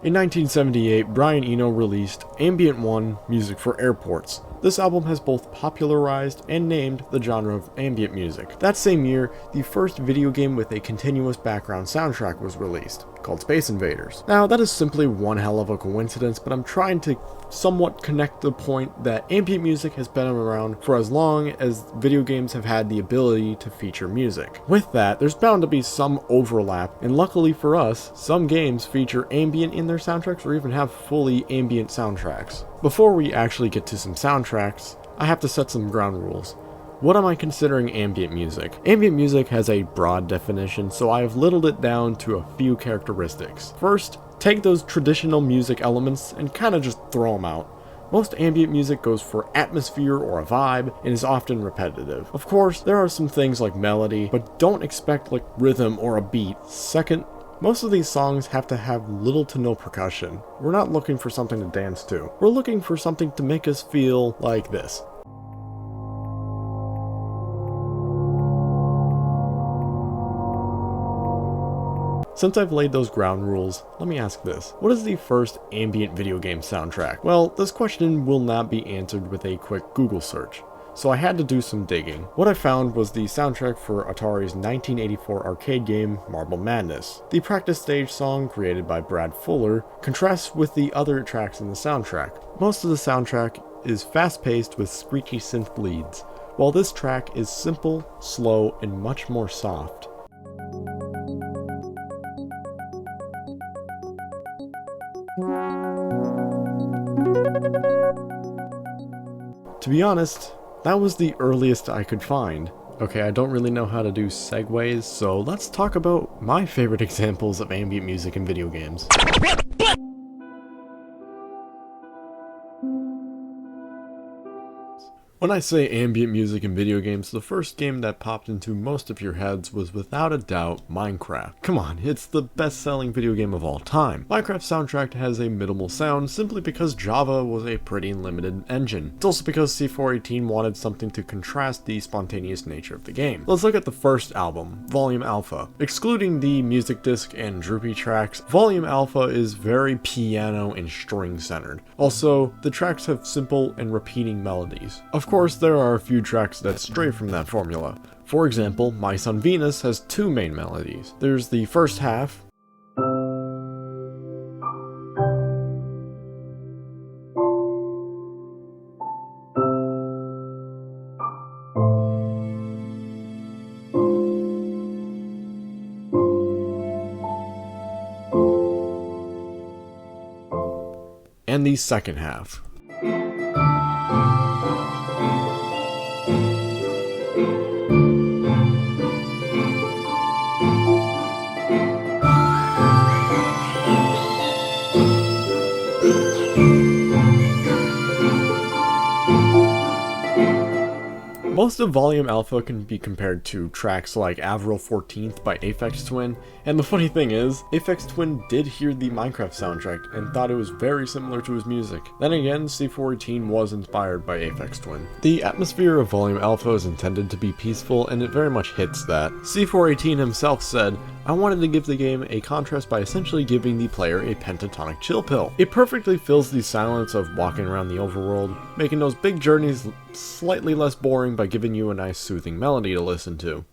In 1978, Brian Eno released Ambient 1 Music for Airports. This album has both popularized and named the genre of ambient music. That same year, the first video game with a continuous background soundtrack was released, called Space Invaders. Now, that is simply one hell of a coincidence, but I'm trying to somewhat connect the point that ambient music has been around for as long as video games have had the ability to feature music. With that, there's bound to be some overlap, and luckily for us, some games feature ambient in their soundtracks or even have fully ambient soundtracks. Before we actually get to some soundtracks, I have to set some ground rules. What am I considering ambient music? Ambient music has a broad definition, so I have whittled it down to a few characteristics. First, take those traditional music elements and kind of just throw them out. Most ambient music goes for atmosphere or a vibe and is often repetitive. Of course, there are some things like melody, but don't expect like rhythm or a beat. Second, most of these songs have to have little to no percussion. We're not looking for something to dance to. We're looking for something to make us feel like this. Since I've laid those ground rules, let me ask this. What is the first ambient video game soundtrack? Well, this question will not be answered with a quick Google search, so I had to do some digging. What I found was the soundtrack for Atari's 1984 arcade game Marble Madness. The practice stage song, created by Brad Fuller, contrasts with the other tracks in the soundtrack. Most of the soundtrack is fast-paced with screechy synth leads, while this track is simple, slow, and much more soft. To be honest, that was the earliest I could find. Okay, I don't really know how to do segues, so let's talk about my favorite examples of ambient music in video games. When I say ambient music in video games, the first game that popped into most of your heads was without a doubt Minecraft. Come on, it's the best-selling video game of all time. Minecraft's soundtrack has a minimal sound simply because Java was a pretty limited engine. It's also because C418 wanted something to contrast the spontaneous nature of the game. Let's look at the first album, Volume Alpha. Excluding the music disc and droopy tracks, Volume Alpha is very piano and string centered. Also, the tracks have simple and repeating melodies. Of course, there are a few tracks that stray from that formula. For example, My Son Venus has two main melodies. There's the first half, and the second half. Most of Volume Alpha can be compared to tracks like Avril 14th by Aphex Twin, and the funny thing is, Aphex Twin did hear the Minecraft soundtrack and thought it was very similar to his music. Then again, C418 was inspired by Aphex Twin. The atmosphere of Volume Alpha is intended to be peaceful, and it very much hits that. C418 himself said, "I wanted to give the game a contrast by essentially giving the player a pentatonic chill pill. It perfectly fills the silence of walking around the overworld, making those big journeys slightly less boring by giving you a nice soothing melody to listen to."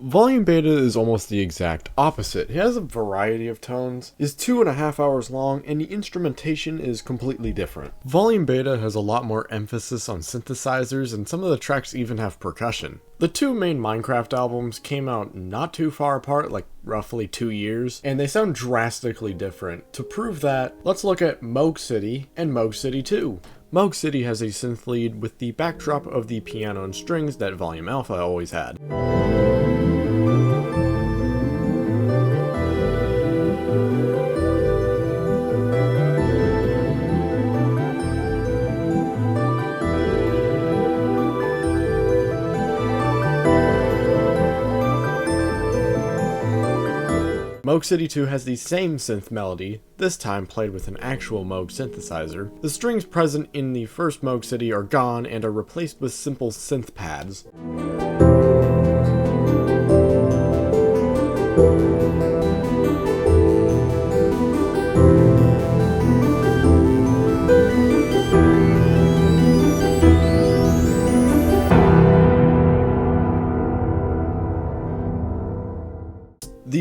Volume Beta is almost the exact opposite. It has a variety of tones, is 2.5 hours long, and the instrumentation is completely different. Volume Beta has a lot more emphasis on synthesizers, and some of the tracks even have percussion. The two main Minecraft albums came out not too far apart, like roughly 2 years, and they sound drastically different. To prove that, let's look at Moog City and Moog City 2. Moog City has a synth lead with the backdrop of the piano and strings that Volume Alpha always had. Moog City 2 has the same synth melody, this time played with an actual Moog synthesizer. The strings present in the first Moog City are gone and are replaced with simple synth pads.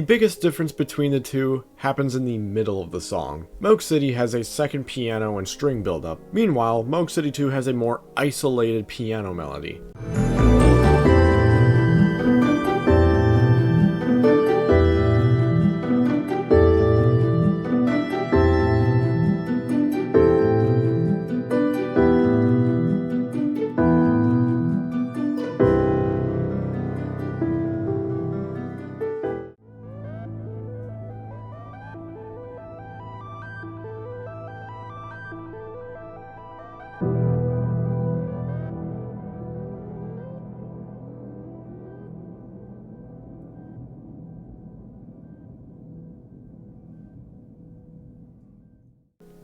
biggest difference between the two happens in the middle of the song. Moog City has a second piano and string buildup. Meanwhile, Moog City 2 has a more isolated piano melody.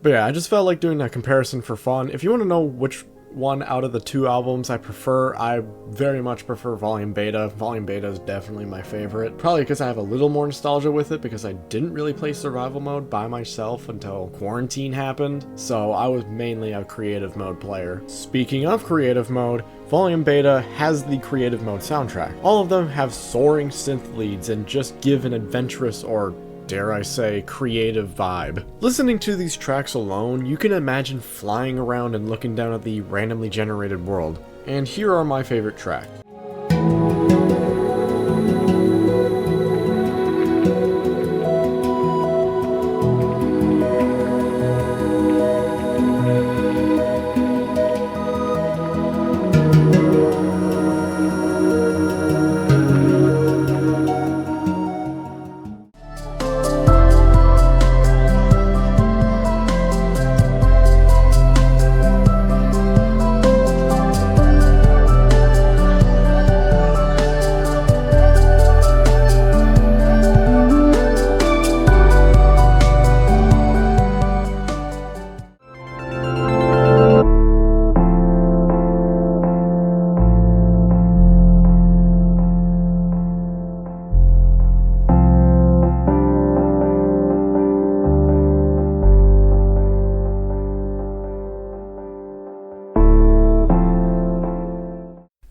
But yeah, I just felt like doing that comparison for fun. If you want to know which one out of the two albums I prefer, I very much prefer Volume Beta. Volume Beta is definitely my favorite. Probably because I have a little more nostalgia with it because I didn't really play survival mode by myself until quarantine happened. So I was mainly a creative mode player. Speaking of creative mode, Volume Beta has the creative mode soundtrack. All of them have soaring synth leads and just give an adventurous or, dare I say, creative vibe. Listening to these tracks alone, you can imagine flying around and looking down at the randomly generated world. And here are my favorite tracks.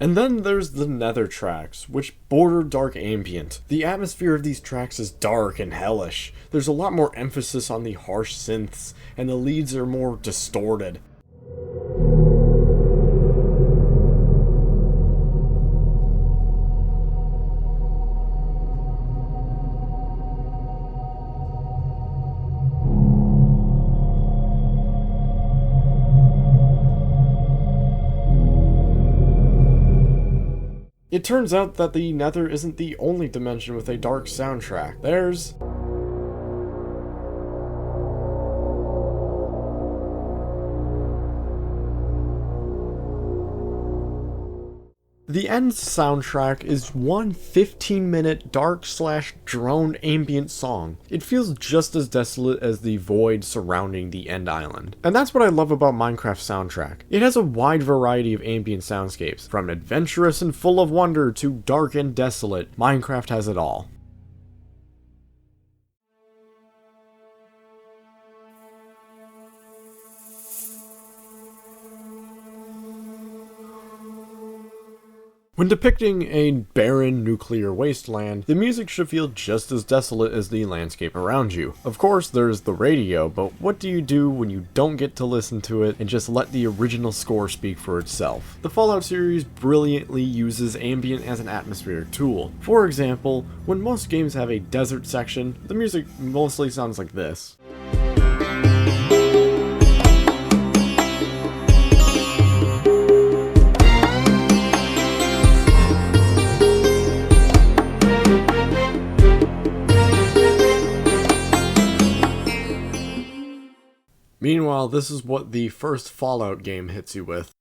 And then there's the Nether tracks, which border dark ambient. The atmosphere of these tracks is dark and hellish. There's a lot more emphasis on the harsh synths, and the leads are more distorted. It turns out that the Nether isn't the only dimension with a dark soundtrack. There's the End soundtrack is one 15-minute dark/drone ambient song. It feels just as desolate as the void surrounding the End Island. And that's what I love about Minecraft's soundtrack. It has a wide variety of ambient soundscapes. From adventurous and full of wonder to dark and desolate, Minecraft has it all. When depicting a barren nuclear wasteland, the music should feel just as desolate as the landscape around you. Of course, there's the radio, but what do you do when you don't get to listen to it and just let the original score speak for itself? The Fallout series brilliantly uses ambient as an atmospheric tool. For example, when most games have a desert section, the music mostly sounds like this. Meanwhile, this is what the first Fallout game hits you with.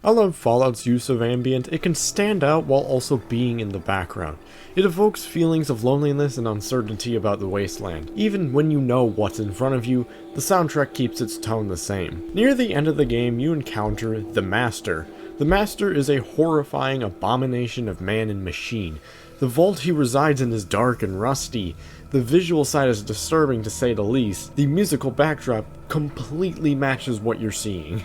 I love Fallout's use of ambient. It can stand out while also being in the background. It evokes feelings of loneliness and uncertainty about the wasteland. Even when you know what's in front of you, the soundtrack keeps its tone the same. Near the end of the game, you encounter the Master. The Master is a horrifying abomination of man and machine. The vault he resides in is dark and rusty. The visual side is disturbing to say the least. The musical backdrop completely matches what you're seeing.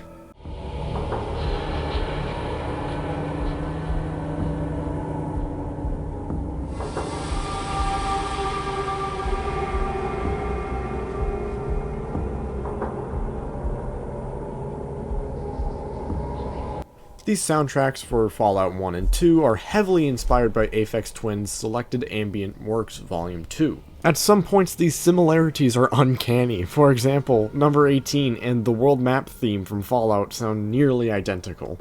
These soundtracks for Fallout 1 and 2 are heavily inspired by Aphex Twin's Selected Ambient Works Volume 2. At some points, these similarities are uncanny. For example, number 18 and the world map theme from Fallout sound nearly identical.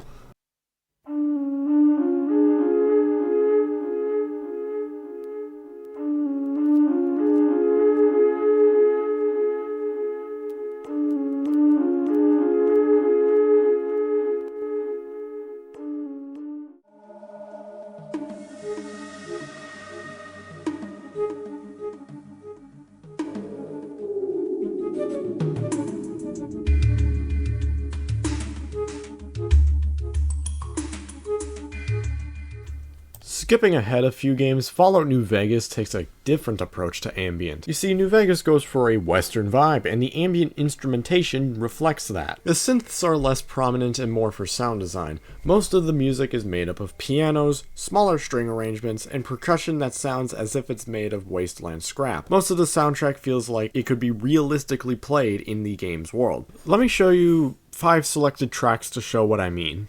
Skipping ahead a few games, Fallout New Vegas takes a different approach to ambient. You see, New Vegas goes for a Western vibe, and the ambient instrumentation reflects that. The synths are less prominent and more for sound design. Most of the music is made up of pianos, smaller string arrangements, and percussion that sounds as if it's made of wasteland scrap. Most of the soundtrack feels like it could be realistically played in the game's world. Let me show you 5 selected tracks to show what I mean.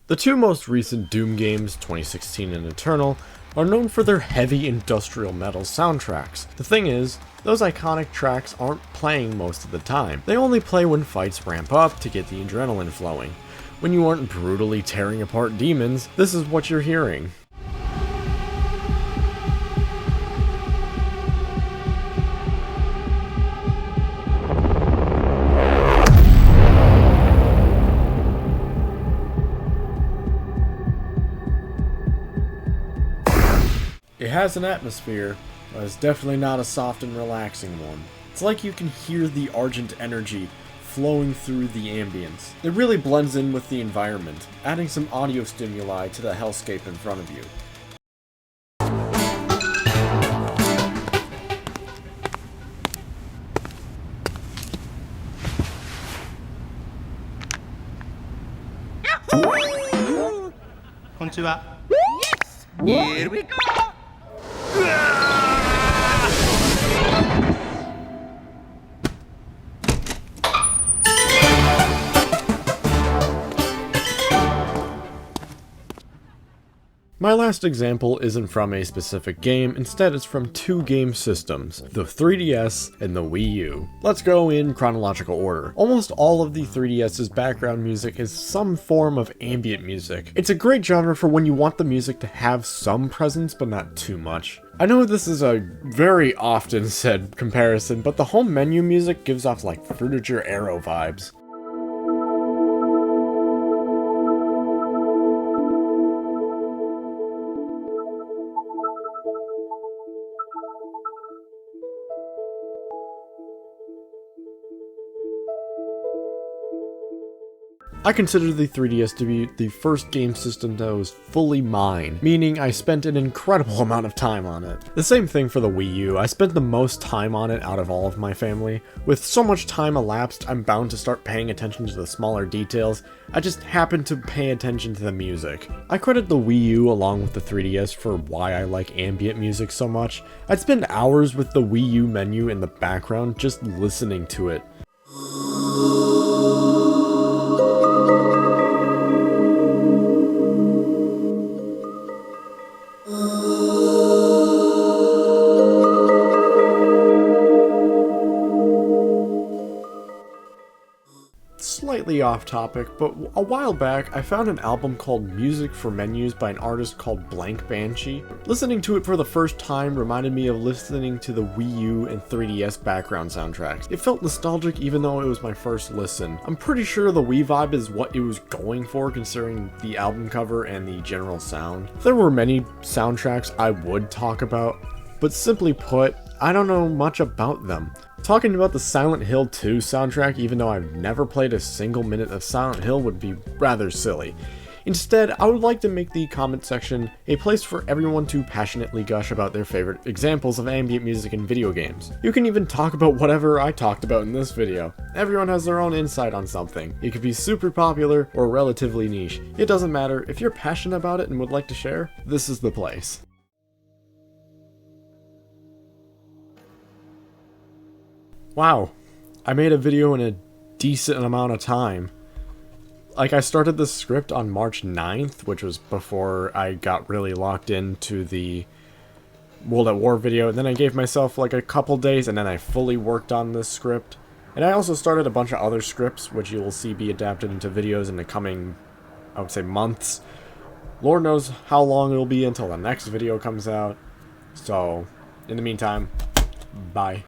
The 2 most recent Doom games, 2016 and Eternal, are known for their heavy industrial metal soundtracks. The thing is, those iconic tracks aren't playing most of the time. They only play when fights ramp up to get the adrenaline flowing. When you aren't brutally tearing apart demons, this is what you're hearing. It has an atmosphere, but it's definitely not a soft and relaxing one. It's like you can hear the argent energy flowing through the ambience. It really blends in with the environment, adding some audio stimuli to the hellscape in front of you. Konnichiwa. Yes! Here we go! My last example isn't from a specific game, instead it's from 2 game systems, the 3DS and the Wii U. Let's go in chronological order. Almost all of the 3DS's background music is some form of ambient music. It's a great genre for when you want the music to have some presence but not too much. I know this is a very often said comparison, but the home menu music gives off like Fruitager Arrow vibes. I consider the 3DS to be the first game system that was fully mine, meaning I spent an incredible amount of time on it. The same thing for the Wii U, I spent the most time on it out of all of my family. With so much time elapsed, I'm bound to start paying attention to the smaller details. I just happened to pay attention to the music. I credit the Wii U along with the 3DS for why I like ambient music so much. I'd spend hours with the Wii U menu in the background just listening to it. Slightly off topic, but a while back I found an album called Music for Menus by an artist called Blank Banshee. Listening to it for the first time reminded me of listening to the Wii U and 3DS background soundtracks. It felt nostalgic even though it was my first listen. I'm pretty sure the Wii vibe is what it was going for considering the album cover and the general sound. There were many soundtracks I would talk about, but simply put, I don't know much about them. Talking about the Silent Hill 2 soundtrack, even though I've never played a single minute of Silent Hill, would be rather silly. Instead, I would like to make the comment section a place for everyone to passionately gush about their favorite examples of ambient music in video games. You can even talk about whatever I talked about in this video. Everyone has their own insight on something. It could be super popular or relatively niche. It doesn't matter. If you're passionate about it and would like to share, this is the place. Wow, I made a video in a decent amount of time. Like, I started this script on March 9th, which was before I got really locked into the World at War video, and then I gave myself like a couple days, and then I fully worked on this script. And I also started a bunch of other scripts, which you will see be adapted into videos in the coming, I would say, months. Lord knows how long it will be until the next video comes out. So, in the meantime, bye.